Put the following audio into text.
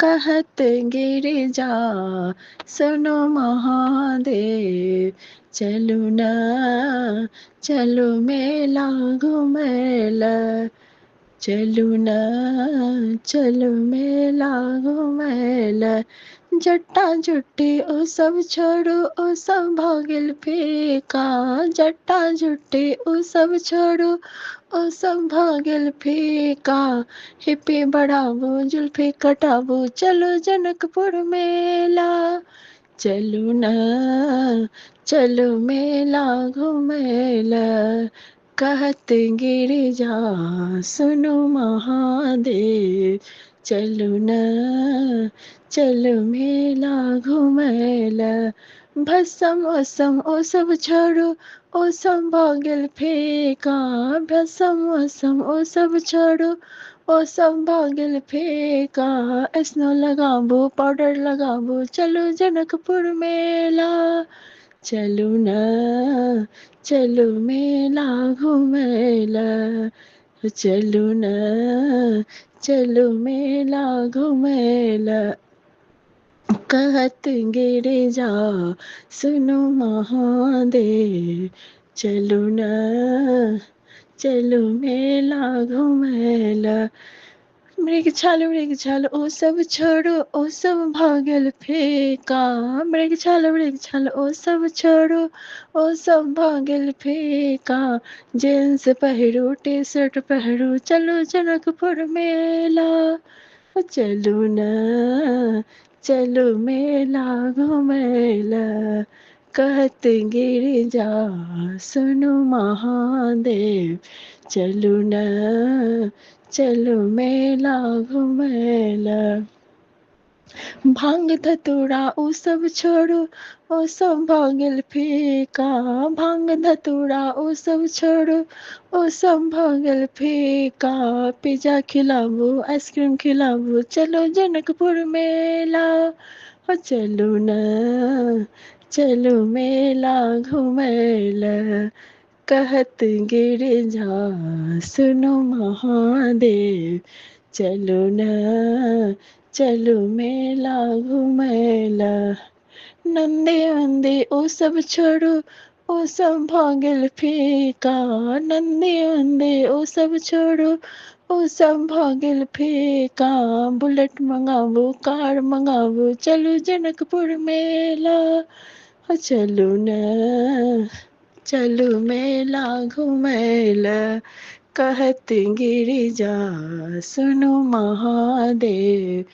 कहत गिरिजा सुनो महादेव, चलू न चलू मेला घुमैला, चलू न चलू मेला घुमैला। जट्टा जुट्टी ओ सब छोड़ू, ओ सब भऽ गेल फीका। जट्टा जुट्टी ओ सब छोड़ू, ओ सब भऽ गेल फीका। हिप्पी बढ़ाबू जुल्फी कटाबू, चलू जनकपुर मेला। चलू न चलू मेला घुमैला, कहत गिरिजा सुनु महादेव, चलू न चलू मेला घुमैला। भस्म ओसम ओ सब छोड़ू, ओ सब भऽ गेल फीका। भस्म ओसम ओ सब छोड़ू, ओ सब भऽ गेल फीका। स्नो लगाबू पाउडर लगाबू, चलू जनकपुर मेला। चलू न चलू मेला घुमैला, चलू न चलू मेला घुमैला। कहत गिरिजा सुनु महादेव, चलू न चलू मेला घुमैला। मृग छाल ओ सब छोड़ू, ओ सब भऽ गेल फीका। मृग छाल ओ सब छोड़ू, ओ सब भऽ गेल फीका। जींस पहिरू टी शर्ट पहिरू, चलू जनकपुर मेला। चलू न चलू मेला घुमैला, कहत गिरिजा सुनु महादेव, चलू न चलू मेला घुमैला। भांग धतूरा ओ सब छोड़ू, ओ सब भऽ गेल फीका। भांग धतूरा ओ सब छोड़ू, ओ सब भऽ गेल फीका। पिज्जा खिलाबू आइसक्रीम खिलाबू, चलो जनकपुर मेला। हो चलू न चलू मेला घुमैला, कहत गिरिजा सुनु महादेव, चलू न चलू मेला घुमैला। नंदी वंदी ओ सब छोड़ू, ओ सब भऽ गेल फीका। नंदी वंदी ओ सब छोड़ू, ओ सब भऽ गेल फीका। बुलेट मंगाबू कार मंगाबू, चलू जनकपुर मेला। हो चलू न चलू मेला घुमैला, कहत गिरिजा सुनु महादेव।